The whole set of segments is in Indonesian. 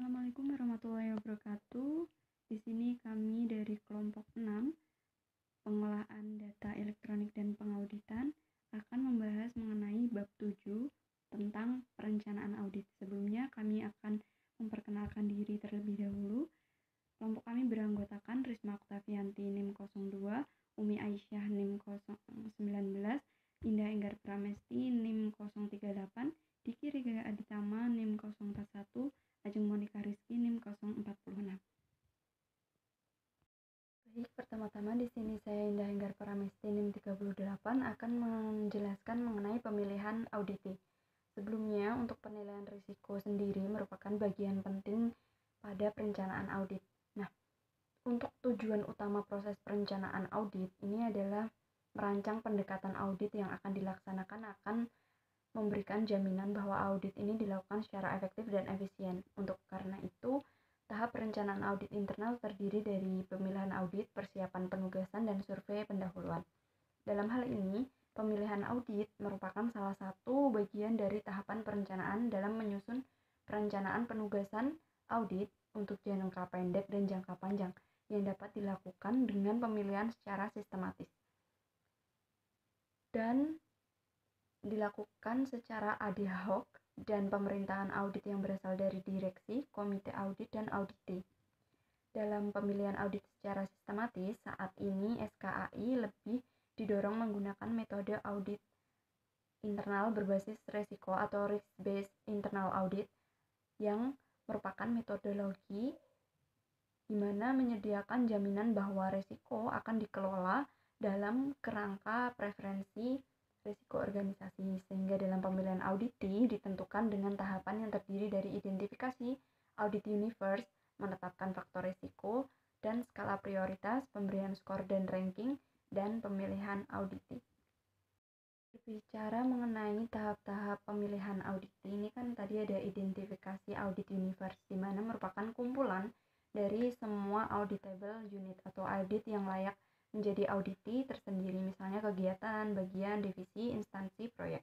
Assalamualaikum warahmatullahi wabarakatuh. Di sini kami dari kelompok 6, Pengelolaan Data Elektronik dan Pengauditan, akan membahas mengenai bab 7 tentang perencanaan audit. Sebelumnya kami akan memperkenalkan diri terlebih dahulu. Kelompok kami beranggotakan Risma Oktavianti NIM 02, Umi Aisyah NIM 019, Indah Enggar Pramesti NIM 038, Diki Riga Aditama NIM 041, Ajeng Monika Rizky NIM 046. Baik, pertama-tama di sini saya Indah Enggar Pramesti NIM 38 akan menjelaskan mengenai pemilihan auditi. Sebelumnya, untuk penilaian risiko sendiri merupakan bagian penting pada perencanaan audit. Nah, untuk tujuan utama proses perencanaan audit ini adalah merancang pendekatan audit yang akan dilaksanakan akan memberikan jaminan bahwa audit ini dilakukan secara efektif dan efisien. Untuk karena itu, tahap perencanaan audit internal terdiri dari pemilihan audit, persiapan penugasan, dan survei pendahuluan. Dalam hal ini, pemilihan audit merupakan salah satu bagian dari tahapan perencanaan dalam menyusun perencanaan penugasan audit untuk jangka pendek dan jangka panjang yang dapat dilakukan dengan pemilihan secara sistematis dan dilakukan secara ad hoc dan pemerintahan audit yang berasal dari direksi, komite audit, dan auditi. Dalam pemilihan audit secara sistematis, saat ini SKAI lebih didorong menggunakan metode audit internal berbasis resiko atau risk-based internal audit yang merupakan metodologi di mana menyediakan jaminan bahwa resiko akan dikelola dalam kerangka preferensi risiko organisasi, sehingga dalam pemilihan auditi ditentukan dengan tahapan yang terdiri dari identifikasi audit universe, menetapkan faktor risiko, dan skala prioritas, pemberian skor dan ranking, dan pemilihan auditi. Berbicara mengenai tahap-tahap pemilihan auditi, ini kan tadi ada identifikasi audit universe, di mana merupakan kumpulan dari semua auditable unit atau audit yang layak menjadi auditi tersendiri, misalnya kegiatan, bagian, divisi, instansi, proyek.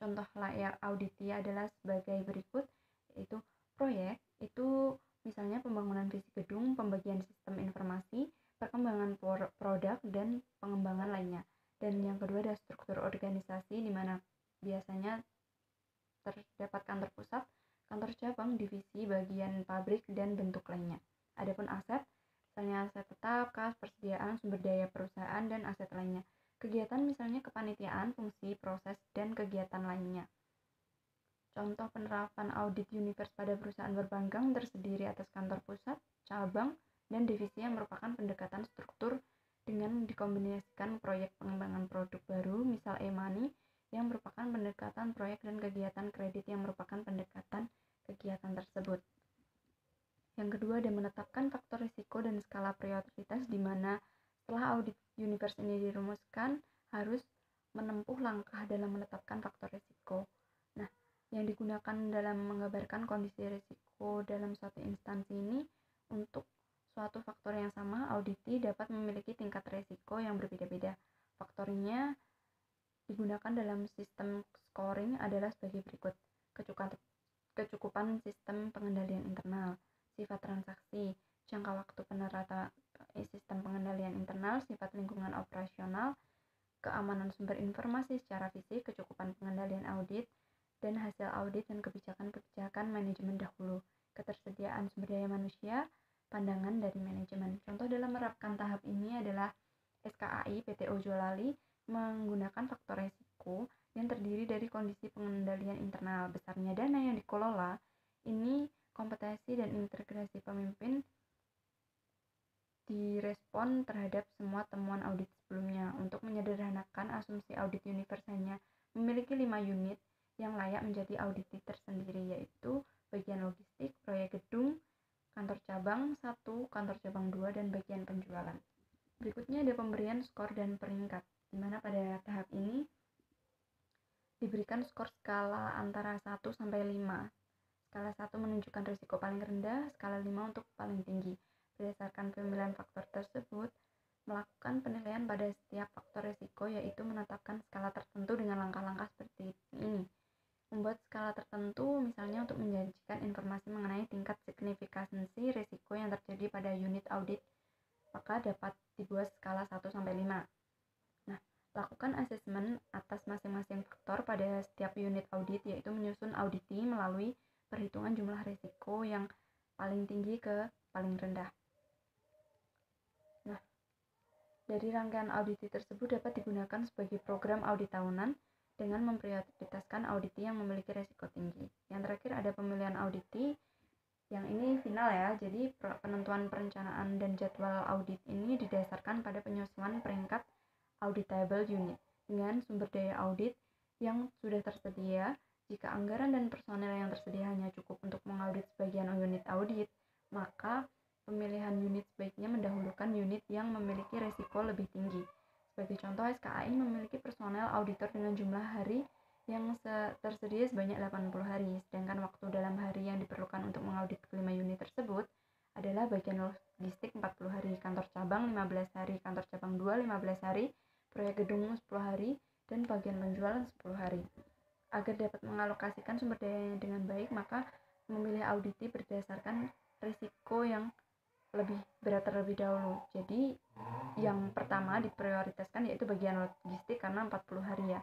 Contoh layak auditi adalah sebagai berikut, yaitu proyek, itu misalnya pembangunan fisik gedung, pembagian sistem informasi, perkembangan produk, dan pengembangan lainnya. Dan yang kedua ada struktur organisasi, di mana biasanya terdapat kantor pusat, kantor cabang, divisi, bagian pabrik, dan bentuk lainnya. Adapun aset, misalnya aset tetap, kas, persediaan, sumber daya perusahaan, dan aset lainnya. Kegiatan misalnya kepanitiaan, fungsi, proses, dan kegiatan lainnya. Contoh penerapan audit universe pada perusahaan berbangkang terdiri atas kantor pusat, cabang, dan divisi yang merupakan pendekatan struktur dengan dikombinasikan proyek pengembangan produk baru, misal e-money, yang merupakan pendekatan proyek dan kegiatan kredit yang merupakan pendekatan kegiatan tersebut. Yang kedua ada menetapkan faktor risiko dan skala prioritas, di mana setelah audit universe ini dirumuskan harus menempuh langkah dalam menetapkan faktor risiko. Nah, yang digunakan dalam menggambarkan kondisi risiko dalam suatu instansi ini, untuk suatu faktor yang sama, auditi dapat memiliki tingkat risiko yang berbeda-beda. Faktornya digunakan dalam sistem scoring adalah sebagai berikut: kecukupan sistem pengendalian internal, sifat transaksi, jangka waktu penerapan sistem pengendalian internal, sifat lingkungan operasional, keamanan sumber informasi secara fisik, kecukupan pengendalian audit, dan hasil audit dan kebijakan-kebijakan manajemen dahulu, ketersediaan sumber daya manusia, pandangan dari manajemen. Contoh dalam menerapkan tahap ini adalah SKAI PT Ojolali menggunakan faktor risiko yang terdiri dari kondisi pengendalian internal, besarnya dana yang dikelola, ini kompetensi dan integrasi pemimpin direspon terhadap semua temuan audit sebelumnya. Untuk menyederhanakan, asumsi audit universe hanya memiliki 5 unit yang layak menjadi auditi tersendiri, yaitu bagian logistik, proyek gedung, kantor cabang 1, kantor cabang 2, dan bagian penjualan. Berikutnya ada pemberian skor dan peringkat, di mana pada tahap ini diberikan skor skala antara 1 sampai 5. Skala 1 menunjukkan risiko paling rendah, skala 5 untuk paling tinggi. Berdasarkan pemilihan faktor tersebut, melakukan penilaian pada setiap faktor risiko, yaitu menetapkan skala tertentu dengan langkah-langkah seperti ini. membuat skala tertentu, misalnya untuk menjanjikan informasi mengenai tingkat signifikansi risiko yang terjadi pada unit audit, maka dapat dibuat skala 1-5. Nah, lakukan asesmen atas masing-masing faktor pada setiap unit audit, yaitu menyusun auditi melalui perhitungan jumlah risiko yang paling tinggi ke paling rendah. Nah, dari rangkaian auditi tersebut dapat digunakan sebagai program audit tahunan dengan memprioritaskan auditi yang memiliki risiko tinggi. Yang terakhir ada pemilihan auditi, yang ini final ya. Jadi penentuan perencanaan dan jadwal audit ini didasarkan pada penyusunan peringkat auditable unit dengan sumber daya audit yang sudah tersedia. Jika anggaran dan personel yang tersedia hanya cukup untuk mengaudit sebagian unit audit, maka pemilihan unit sebaiknya mendahulukan unit yang memiliki risiko lebih tinggi. Sebagai contoh, SKAI memiliki personel auditor dengan jumlah hari yang tersedia sebanyak 80 hari, sedangkan waktu dalam hari yang diperlukan untuk mengaudit kelima unit tersebut adalah bagian logistik 40 hari, kantor cabang 15 hari, kantor cabang 2 15 hari, proyek gedung 10 hari, dan bagian penjualan 10 hari. Agar dapat mengalokasikan sumber dayanya dengan baik, maka memilih auditi berdasarkan risiko yang lebih berat terlebih dahulu. Jadi yang pertama diprioritaskan yaitu bagian logistik karena 40 hari ya.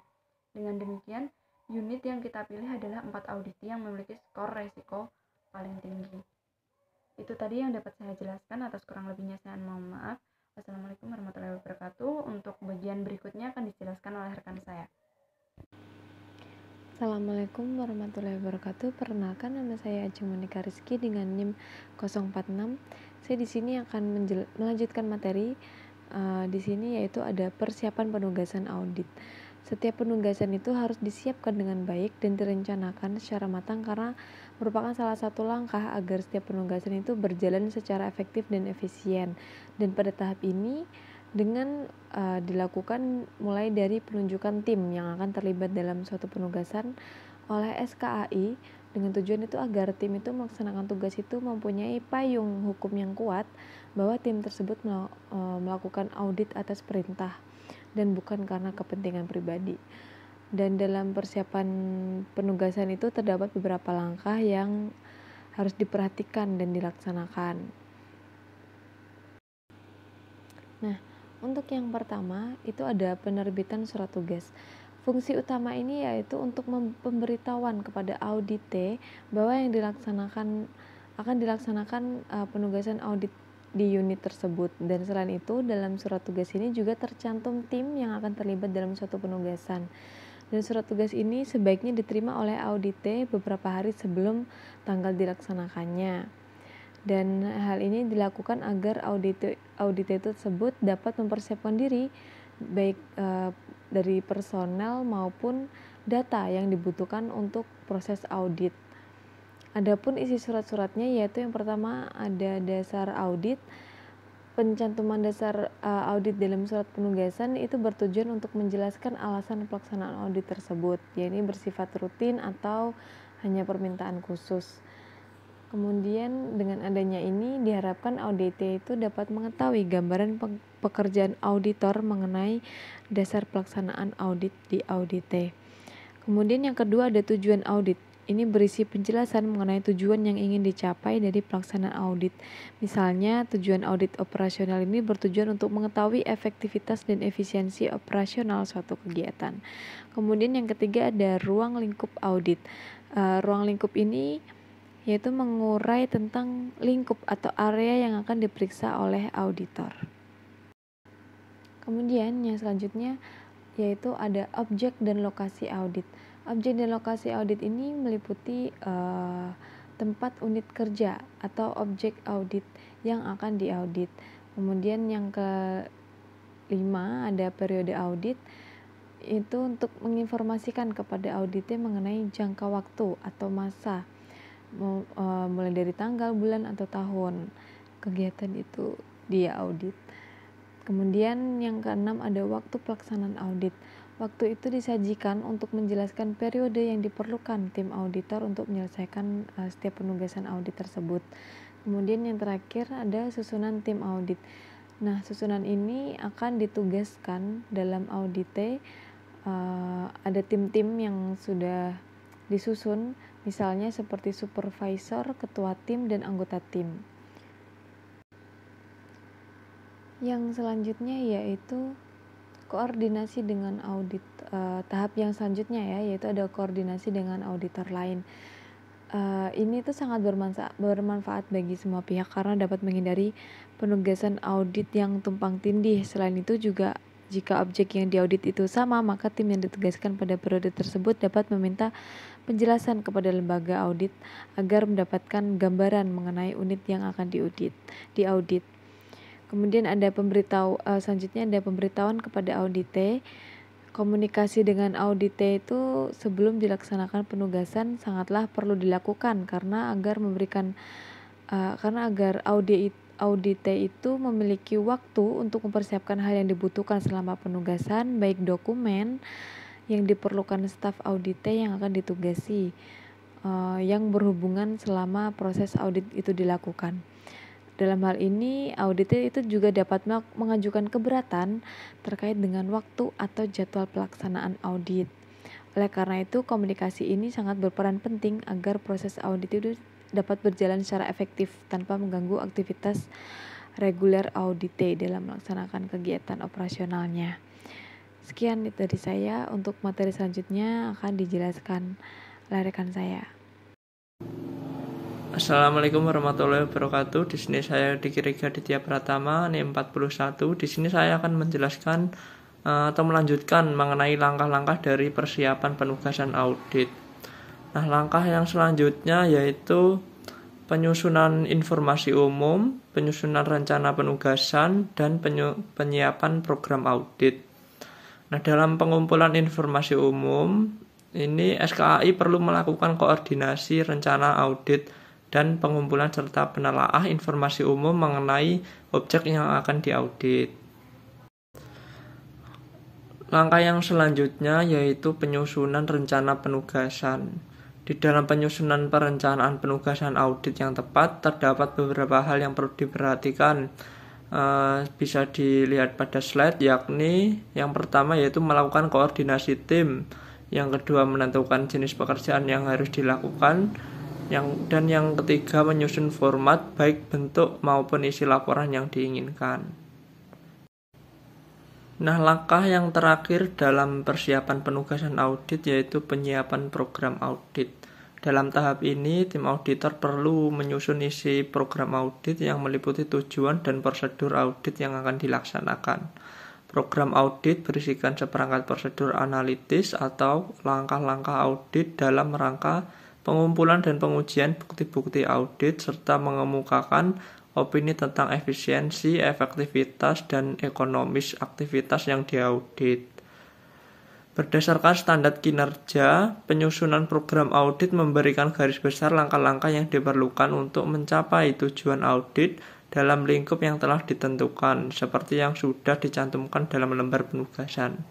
Dengan demikian, unit yang kita pilih adalah 4 auditi yang memiliki skor risiko paling tinggi. Itu tadi yang dapat saya jelaskan, atas kurang lebihnya saya mohon maaf. Wassalamualaikum warahmatullahi wabarakatuh. Untuk bagian berikutnya akan dijelaskan oleh rekan saya. Assalamualaikum warahmatullahi wabarakatuh. Perkenalkan, nama saya Ajeng Monika Rizky dengan NIM 046. Saya di sini akan melanjutkan materi di sini, yaitu ada persiapan penugasan audit. Setiap penugasan itu harus disiapkan dengan baik dan direncanakan secara matang karena merupakan salah satu langkah agar setiap penugasan itu berjalan secara efektif dan efisien. Dan pada tahap ini dengan dilakukan mulai dari penunjukan tim yang akan terlibat dalam suatu penugasan oleh SKAI, dengan tujuan itu agar tim itu melaksanakan tugas itu mempunyai payung hukum yang kuat bahwa tim tersebut melakukan audit atas perintah dan bukan karena kepentingan pribadi. Dan dalam persiapan penugasan itu terdapat beberapa langkah yang harus diperhatikan dan dilaksanakan. Nah, untuk yang pertama itu ada penerbitan surat tugas. Fungsi utama ini yaitu untuk pemberitahuan kepada audite bahwa yang akan dilaksanakan penugasan audit di unit tersebut. Dan selain itu, dalam surat tugas ini juga tercantum tim yang akan terlibat dalam suatu penugasan. Dan surat tugas ini sebaiknya diterima oleh audite beberapa hari sebelum tanggal dilaksanakannya. Dan hal ini dilakukan agar audite tersebut dapat mempersiapkan diri baik dari personel maupun data yang dibutuhkan untuk proses audit. Adapun isi surat-suratnya yaitu yang pertama ada dasar audit. Pencantuman dasar audit dalam surat penugasan itu bertujuan untuk menjelaskan alasan pelaksanaan audit tersebut, yaitu bersifat rutin atau hanya permintaan khusus. Kemudian dengan adanya ini diharapkan audite itu dapat mengetahui gambaran pekerjaan auditor mengenai dasar pelaksanaan audit di audite. Kemudian yang kedua ada tujuan audit. Ini berisi penjelasan mengenai tujuan yang ingin dicapai dari pelaksanaan audit. Misalnya tujuan audit operasional ini bertujuan untuk mengetahui efektivitas dan efisiensi operasional suatu kegiatan. Kemudian yang ketiga ada ruang lingkup audit. Ruang lingkup ini yaitu mengurai tentang lingkup atau area yang akan diperiksa oleh auditor. Kemudian yang selanjutnya yaitu ada objek dan lokasi audit. Objek dan lokasi audit ini meliputi tempat unit kerja atau objek audit yang akan diaudit. Kemudian yang kelima ada periode audit, itu untuk menginformasikan kepada auditnya mengenai jangka waktu atau masa mulai dari tanggal, bulan, atau tahun kegiatan itu dia audit. Kemudian yang keenam ada waktu pelaksanaan audit. Waktu itu disajikan untuk menjelaskan periode yang diperlukan tim auditor untuk menyelesaikan setiap penugasan audit tersebut. Kemudian yang terakhir ada susunan tim audit. Nah, susunan ini akan ditugaskan dalam audite. Ada tim-tim yang sudah disusun, misalnya seperti supervisor, ketua tim, dan anggota tim. Yang selanjutnya yaitu koordinasi dengan audit. Tahap yang selanjutnya yaitu ada koordinasi dengan auditor lain. Ini tuh sangat bermanfaat bagi semua pihak karena dapat menghindari penugasan audit yang tumpang tindih. Selain itu juga jika objek yang diaudit itu sama, maka tim yang ditugaskan pada periode tersebut dapat meminta penjelasan kepada lembaga audit agar mendapatkan gambaran mengenai unit yang akan diaudit. Kemudian ada selanjutnya ada pemberitahuan kepada audite. Komunikasi dengan audite itu sebelum dilaksanakan penugasan sangatlah perlu dilakukan karena agar audite itu memiliki waktu untuk mempersiapkan hal yang dibutuhkan selama penugasan, baik dokumen yang diperlukan staf audite yang akan ditugasi yang berhubungan selama proses audit itu dilakukan. Dalam hal ini, auditor itu juga dapat mengajukan keberatan terkait dengan waktu atau jadwal pelaksanaan audit. Oleh karena itu, komunikasi ini sangat berperan penting agar proses audit itu dapat berjalan secara efektif tanpa mengganggu aktivitas reguler audite dalam melaksanakan kegiatan operasionalnya. Sekian dari saya. Untuk materi selanjutnya akan dijelaskan oleh rekan saya. Assalamualaikum warahmatullahi wabarakatuh. Di sini saya Diki Rega Ditya Pratama, NIM 41. Di sini saya akan menjelaskan atau melanjutkan mengenai langkah-langkah dari persiapan penugasan audit. Nah, langkah yang selanjutnya yaitu penyusunan informasi umum, penyusunan rencana penugasan, dan penyiapan program audit. Nah, dalam pengumpulan informasi umum, ini SKAI perlu melakukan koordinasi rencana audit dan pengumpulan serta penelaah informasi umum mengenai objek yang akan diaudit. Langkah yang selanjutnya yaitu penyusunan rencana penugasan. Di dalam penyusunan perencanaan penugasan audit yang tepat, terdapat beberapa hal yang perlu diperhatikan. Bisa dilihat pada slide, yakni yang pertama yaitu melakukan koordinasi tim, yang kedua menentukan jenis pekerjaan yang harus dilakukan, dan yang ketiga menyusun format baik bentuk maupun isi laporan yang diinginkan. Nah, langkah yang terakhir dalam persiapan penugasan audit yaitu penyiapan program audit. Dalam tahap ini, tim auditor perlu menyusun isi program audit yang meliputi tujuan dan prosedur audit yang akan dilaksanakan. Program audit berisikan seperangkat prosedur analitis atau langkah-langkah audit dalam rangka pengumpulan dan pengujian bukti-bukti audit, serta mengemukakan opini tentang efisiensi, efektivitas, dan ekonomis aktivitas yang diaudit. Berdasarkan standar kinerja, penyusunan program audit memberikan garis besar langkah-langkah yang diperlukan untuk mencapai tujuan audit dalam lingkup yang telah ditentukan, seperti yang sudah dicantumkan dalam lembar penugasan.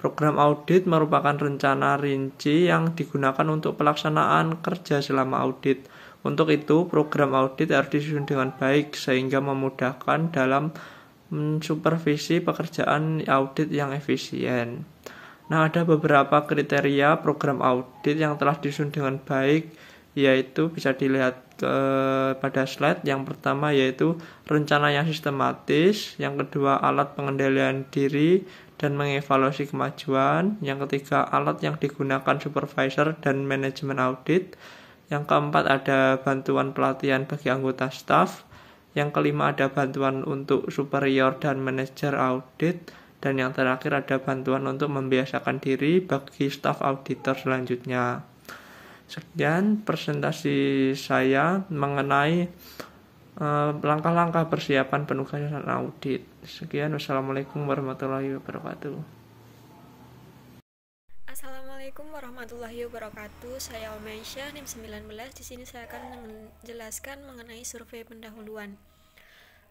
Program audit merupakan rencana rinci yang digunakan untuk pelaksanaan kerja selama audit. Untuk itu, program audit harus disusun dengan baik sehingga memudahkan dalam mensupervisi pekerjaan audit yang efisien. Nah, ada beberapa kriteria program audit yang telah disusun dengan baik, yaitu bisa dilihat pada slide. Yang pertama yaitu rencana yang sistematis, yang kedua alat pengendalian diri dan mengevaluasi kemajuan, yang ketiga alat yang digunakan supervisor dan manajemen audit, yang keempat ada bantuan pelatihan bagi anggota staf, yang kelima ada bantuan untuk superior dan manajer audit, dan yang terakhir ada bantuan untuk membiasakan diri bagi staf auditor selanjutnya. Sekian presentasi saya mengenai langkah-langkah persiapan penugasan audit. Sekian, wassalamualaikum warahmatullahi wabarakatuh. Assalamualaikum warahmatullahi wabarakatuh. Saya Omaisyah, NIM 19. Di sini saya akan menjelaskan mengenai survei pendahuluan.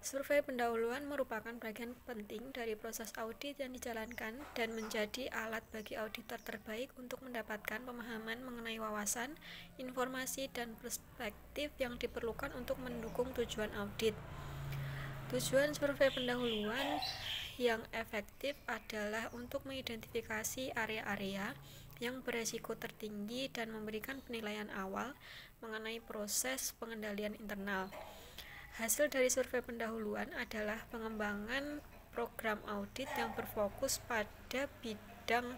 Survei pendahuluan merupakan bagian penting dari proses audit yang dijalankan dan menjadi alat bagi auditor terbaik untuk mendapatkan pemahaman mengenai wawasan, informasi, dan perspektif yang diperlukan untuk mendukung tujuan audit. Tujuan survei pendahuluan yang efektif adalah untuk mengidentifikasi area-area yang beresiko tertinggi dan memberikan penilaian awal mengenai proses pengendalian internal. Hasil dari survei pendahuluan adalah pengembangan program audit yang berfokus pada bidang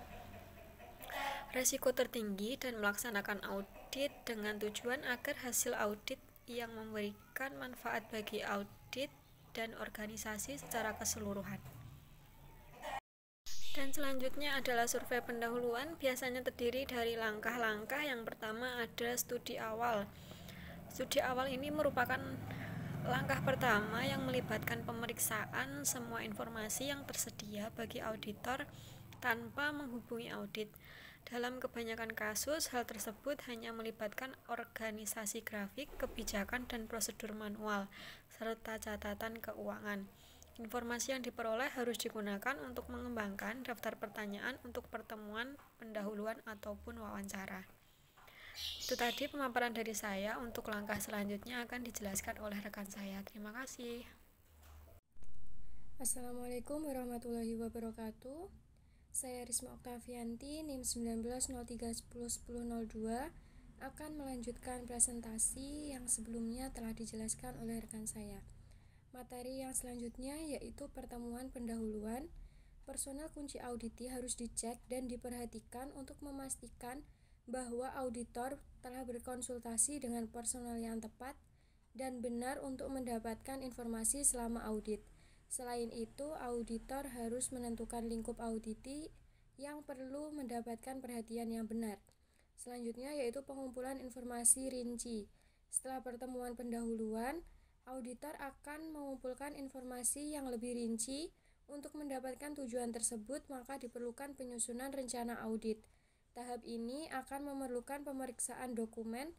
resiko tertinggi dan melaksanakan audit dengan tujuan agar hasil audit yang memberikan manfaat bagi audit dan organisasi secara keseluruhan. Dan selanjutnya adalah survei pendahuluan, biasanya terdiri dari langkah-langkah. Yang pertama ada studi awal. Studi awal ini merupakan langkah pertama yang melibatkan pemeriksaan semua informasi yang tersedia bagi auditor tanpa menghubungi audit. Dalam kebanyakan kasus, hal tersebut hanya melibatkan organisasi grafik, kebijakan, dan prosedur manual, serta catatan keuangan. Informasi yang diperoleh harus digunakan untuk mengembangkan daftar pertanyaan untuk pertemuan pendahuluan ataupun wawancara. Itu tadi pemaparan dari saya. Untuk langkah selanjutnya akan dijelaskan oleh rekan saya. Terima kasih. Assalamualaikum warahmatullahi wabarakatuh. Saya Risma Oktavianti, NIM 1903101002, akan melanjutkan presentasi yang sebelumnya telah dijelaskan oleh rekan saya. Materi yang selanjutnya yaitu pertemuan pendahuluan. Personel kunci auditi harus dicek dan diperhatikan untuk memastikan bahwa auditor telah berkonsultasi dengan personel yang tepat dan benar untuk mendapatkan informasi selama audit. Selain itu, auditor harus menentukan lingkup auditi yang perlu mendapatkan perhatian yang benar. Selanjutnya yaitu pengumpulan informasi rinci. Setelah pertemuan pendahuluan, auditor akan mengumpulkan informasi yang lebih rinci. Untuk mendapatkan tujuan tersebut, maka diperlukan penyusunan rencana audit. Tahap ini akan memerlukan pemeriksaan dokumen,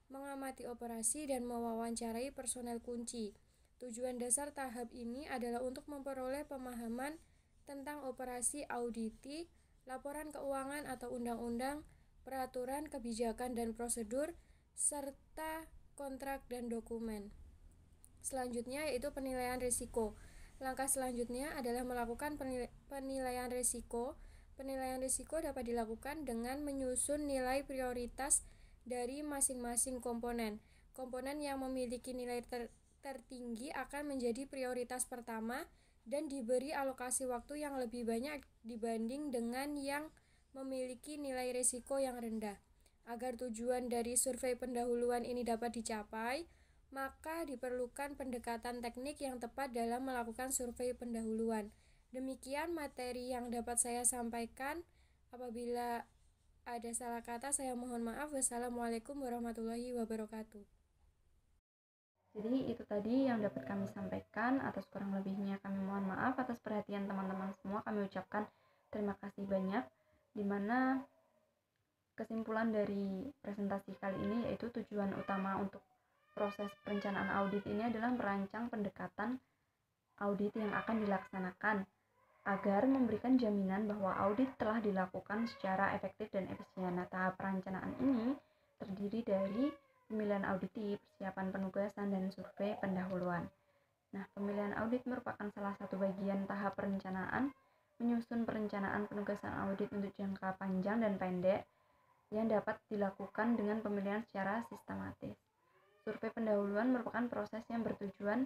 mengamati operasi, dan mewawancarai personel kunci. Tujuan dasar tahap ini adalah untuk memperoleh pemahaman tentang operasi auditi, laporan keuangan atau undang-undang, peraturan, kebijakan, dan prosedur, serta kontrak dan dokumen. Selanjutnya yaitu penilaian risiko. Langkah selanjutnya adalah melakukan penilaian risiko. Penilaian risiko dapat dilakukan dengan menyusun nilai prioritas dari masing-masing komponen. Komponen yang memiliki nilai tertinggi akan menjadi prioritas pertama dan diberi alokasi waktu yang lebih banyak dibanding dengan yang memiliki nilai risiko yang rendah. Agar tujuan dari survei pendahuluan ini dapat dicapai, maka diperlukan pendekatan teknik yang tepat dalam melakukan survei pendahuluan. Demikian materi yang dapat saya sampaikan. Apabila ada salah kata, saya mohon maaf. Wassalamualaikum warahmatullahi wabarakatuh. Jadi itu tadi yang dapat kami sampaikan. Atas kurang lebihnya kami mohon maaf. Atas perhatian teman-teman semua kami ucapkan terima kasih banyak. Dimana kesimpulan dari presentasi kali ini yaitu tujuan utama untuk proses perencanaan audit ini adalah merancang pendekatan audit yang akan dilaksanakan agar memberikan jaminan bahwa audit telah dilakukan secara efektif dan efisien. Nah, tahap perencanaan ini terdiri dari pemilihan auditi, persiapan penugasan, dan survei pendahuluan. Nah, pemilihan audit merupakan salah satu bagian tahap perencanaan, menyusun perencanaan penugasan audit untuk jangka panjang dan pendek yang dapat dilakukan dengan pemilihan secara sistematis. Survei pendahuluan merupakan proses yang bertujuan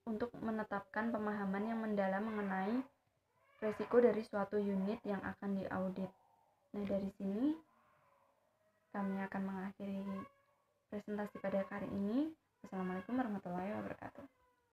untuk menetapkan pemahaman yang mendalam mengenai resiko dari suatu unit yang akan diaudit. Nah, dari sini kami akan mengakhiri presentasi pada kali ini. Wassalamualaikum warahmatullahi wabarakatuh.